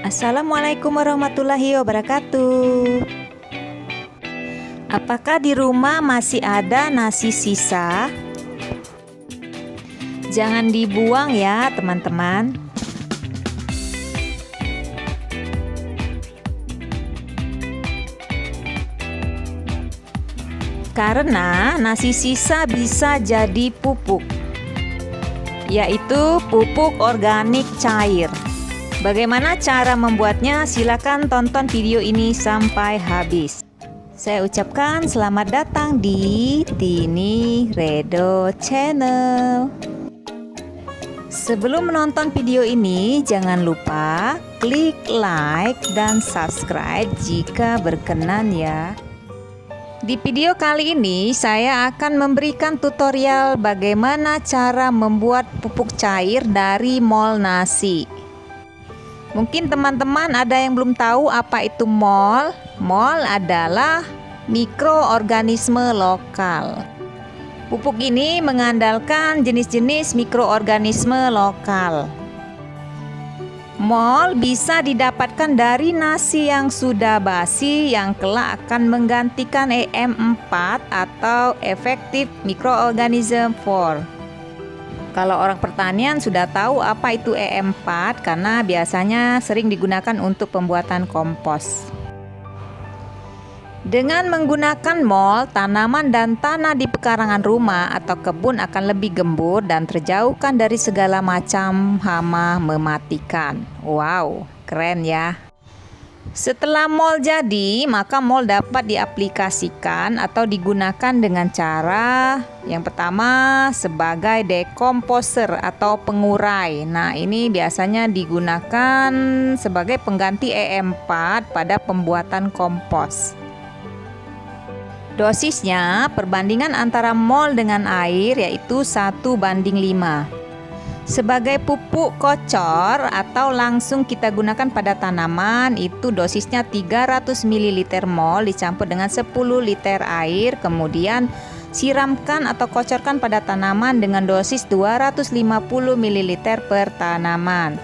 Assalamualaikum warahmatullahi wabarakatuh. Apakah di rumah masih ada nasi sisa? Jangan dibuang ya teman-teman. Karena nasi sisa bisa jadi pupuk, yaitu pupuk organik cair. Bagaimana cara membuatnya? Silakan tonton video ini sampai habis. Saya ucapkan selamat datang di Tini Redo Channel. Sebelum menonton video ini, jangan lupa klik like dan subscribe jika berkenan ya. Di video kali ini saya akan memberikan tutorial bagaimana cara membuat pupuk cair dari mol nasi. Mungkin teman-teman ada yang belum tahu apa itu mol. Mol adalah mikroorganisme lokal. Pupuk ini mengandalkan jenis-jenis mikroorganisme lokal. Mol bisa didapatkan dari nasi yang sudah basi yang kelak akan menggantikan EM4 atau Effective Microorganism 4. Kalau orang pertanian sudah tahu apa itu EM4 karena biasanya sering digunakan untuk pembuatan kompos. Dengan menggunakan mol, tanaman dan tanah di pekarangan rumah atau kebun akan lebih gembur dan terjauhkan dari segala macam hama mematikan. Wow, keren ya. Setelah mol jadi, maka mol dapat diaplikasikan atau digunakan dengan cara yang pertama sebagai dekomposer atau pengurai. Nah, ini biasanya digunakan sebagai pengganti EM4 pada pembuatan kompos. Dosisnya perbandingan antara mol dengan air yaitu 1:5. Sebagai pupuk kocor atau langsung kita gunakan pada tanaman itu dosisnya 300 ml mol dicampur dengan 10 liter air, kemudian siramkan atau kocorkan pada tanaman dengan dosis 250 ml per tanaman.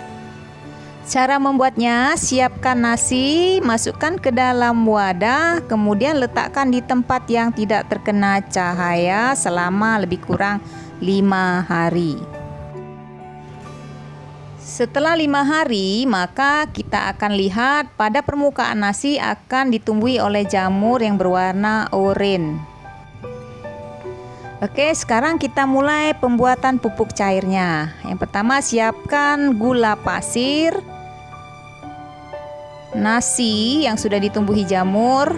Cara membuatnya, siapkan nasi, masukkan ke dalam wadah, kemudian letakkan di tempat yang tidak terkena cahaya selama lebih kurang 5 hari. Setelah 5 hari, maka kita akan lihat pada permukaan nasi akan ditumbuhi oleh jamur yang berwarna oranye. Oke, sekarang kita mulai pembuatan pupuk cairnya. Yang pertama, siapkan gula pasir, nasi yang sudah ditumbuhi jamur,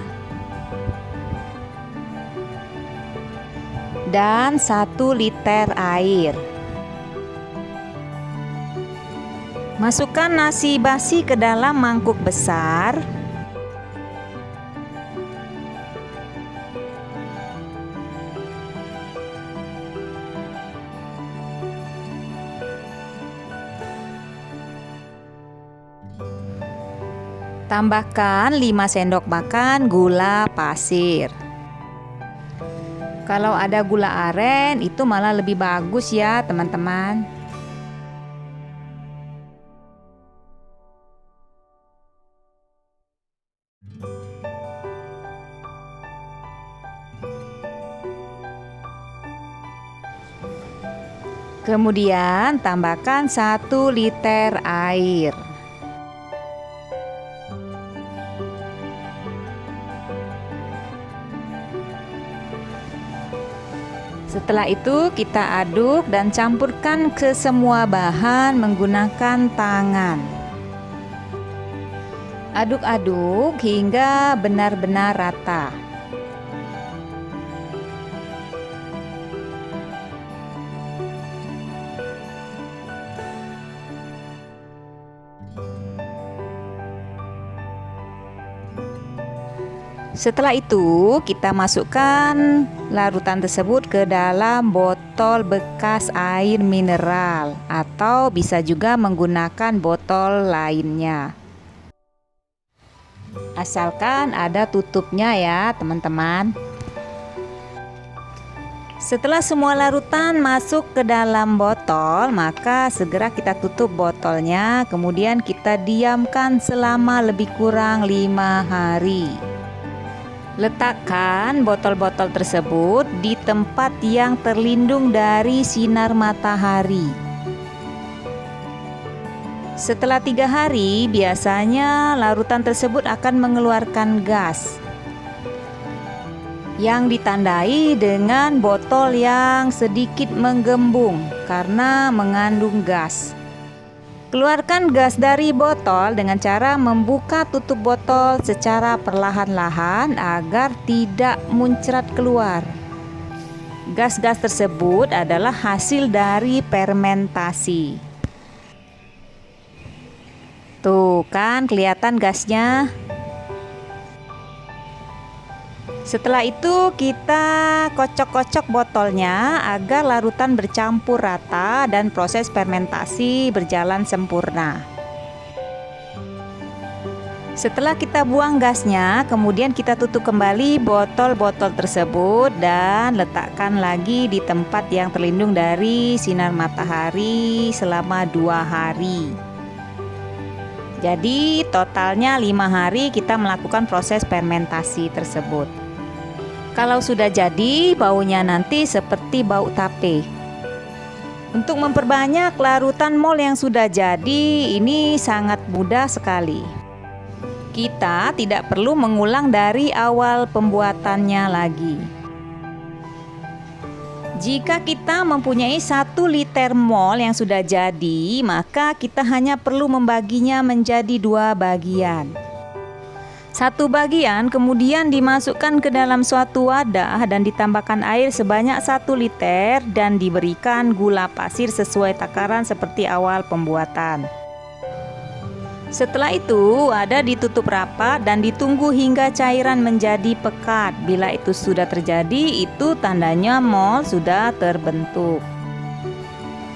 dan 1 liter air. Masukkan nasi basi ke dalam mangkuk besar. Tambahkan 5 sendok makan gula pasir. Kalau ada gula aren itu malah lebih bagus ya teman-teman. Kemudian tambahkan 1 liter air. Setelah itu kita aduk dan campurkan ke semua bahan menggunakan tangan. Aduk-aduk hingga benar-benar rata. Setelah itu kita masukkan larutan tersebut ke dalam botol bekas air mineral atau bisa juga menggunakan botol lainnya. Asalkan ada tutupnya ya teman-teman. Setelah semua larutan masuk ke dalam botol, maka segera kita tutup botolnya, kemudian kita diamkan selama lebih kurang 5 hari. Letakkan botol-botol tersebut di tempat yang terlindung dari sinar matahari. Setelah 3 hari, biasanya larutan tersebut akan mengeluarkan gas yang ditandai dengan botol yang sedikit menggembung karena mengandung gas. Keluarkan gas dari botol dengan cara membuka tutup botol secara perlahan-lahan agar tidak muncrat keluar. Gas-gas tersebut adalah hasil dari fermentasi. Tuh kan kelihatan gasnya. Setelah itu kita kocok-kocok botolnya agar larutan bercampur rata dan proses fermentasi berjalan sempurna. Setelah kita buang gasnya, kemudian kita tutup kembali botol-botol tersebut dan letakkan lagi di tempat yang terlindung dari sinar matahari selama 2 hari. Jadi totalnya 5 hari kita melakukan proses fermentasi tersebut. Kalau sudah jadi, baunya nanti seperti bau tape. Untuk memperbanyak larutan mol yang sudah jadi, ini sangat mudah sekali. Kita tidak perlu mengulang dari awal pembuatannya lagi. Jika kita mempunyai 1 liter mol yang sudah jadi, maka kita hanya perlu membaginya menjadi 2 bagian. 1 bagian kemudian dimasukkan ke dalam suatu wadah dan ditambahkan air sebanyak 1 liter dan diberikan gula pasir sesuai takaran seperti awal pembuatan. Setelah itu wadah ditutup rapat dan ditunggu hingga cairan menjadi pekat. Bila itu sudah terjadi, itu tandanya mol sudah terbentuk.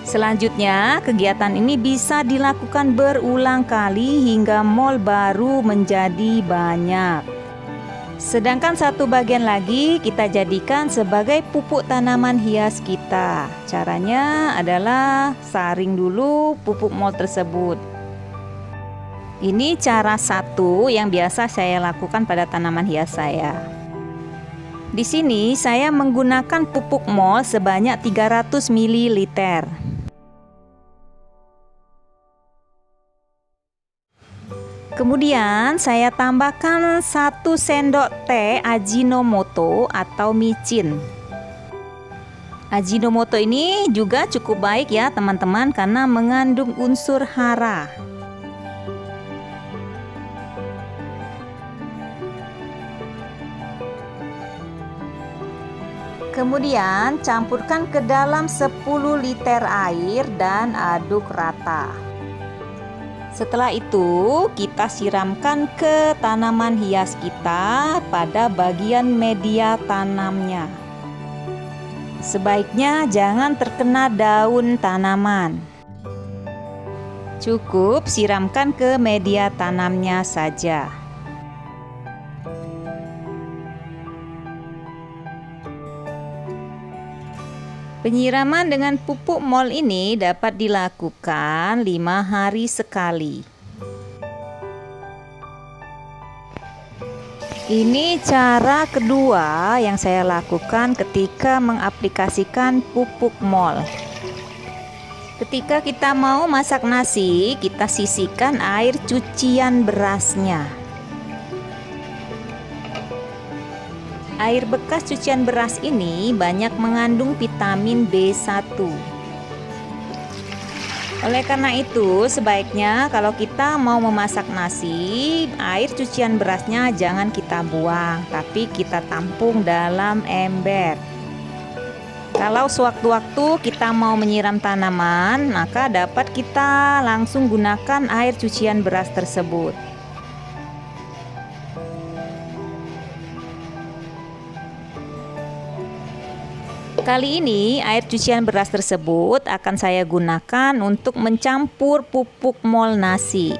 Selanjutnya, kegiatan ini bisa dilakukan berulang kali hingga mol baru menjadi banyak. Sedangkan 1 bagian lagi kita jadikan sebagai pupuk tanaman hias kita. Caranya adalah saring dulu pupuk mol tersebut. Ini cara 1 yang biasa saya lakukan pada tanaman hias saya. Di sini saya menggunakan pupuk mol sebanyak 300 ml. Kemudian saya tambahkan 1 sendok teh Ajinomoto atau micin. Ajinomoto ini juga cukup baik ya teman-teman karena mengandung unsur hara. Kemudian campurkan ke dalam 10 liter air dan aduk rata. Setelah itu kita siramkan ke tanaman hias kita pada bagian media tanamnya. Sebaiknya jangan terkena daun tanaman. Cukup siramkan ke media tanamnya saja. Penyiraman dengan pupuk mol ini dapat dilakukan 5 hari sekali. Ini cara kedua yang saya lakukan ketika mengaplikasikan pupuk mol. Ketika kita mau masak nasi, kita sisihkan air cucian berasnya. Air bekas cucian beras ini banyak mengandung vitamin B1. Oleh karena itu, sebaiknya kalau kita mau memasak nasi, air cucian berasnya jangan kita buang, tapi kita tampung dalam ember. Kalau sewaktu-waktu kita mau menyiram tanaman, maka dapat kita langsung gunakan air cucian beras tersebut. Kali ini air cucian beras tersebut akan saya gunakan untuk mencampur pupuk mol nasi.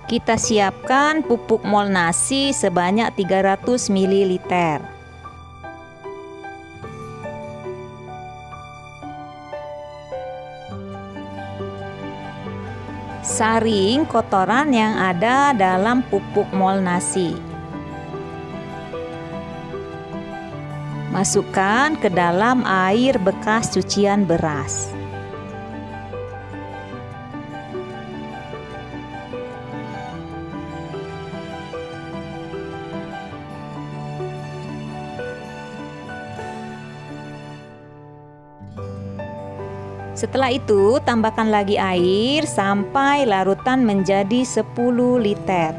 Kita siapkan pupuk mol nasi sebanyak 300 ml. Saring kotoran yang ada dalam pupuk mol nasi. Masukkan ke dalam air bekas cucian beras. Setelah itu, tambahkan lagi air sampai larutan menjadi 10 liter.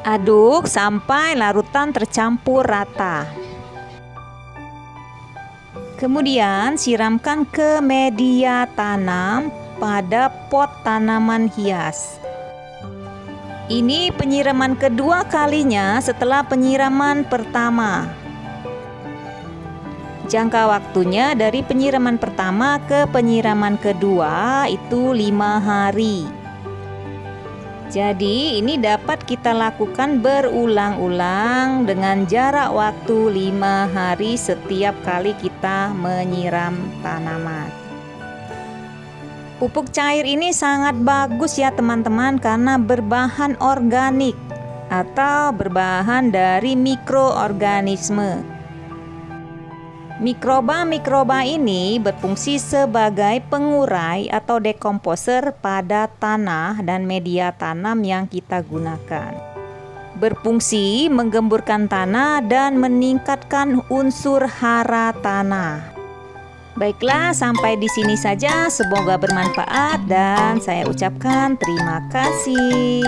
Aduk sampai larutan tercampur rata. Kemudian siramkan ke media tanam pada pot tanaman hias. Ini penyiraman kedua kalinya setelah penyiraman pertama. Jangka waktunya dari penyiraman pertama ke penyiraman kedua itu 5 hari. Jadi ini dapat kita lakukan berulang-ulang dengan jarak waktu 5 hari setiap kali kita menyiram tanaman. Pupuk cair ini sangat bagus ya teman-teman, karena berbahan organik atau berbahan dari mikroorganisme. Mikroba-mikroba ini berfungsi sebagai pengurai atau dekomposer pada tanah dan media tanam yang kita gunakan. Berfungsi menggemburkan tanah dan meningkatkan unsur hara tanah. Baiklah, sampai di sini saja. Semoga bermanfaat dan saya ucapkan terima kasih.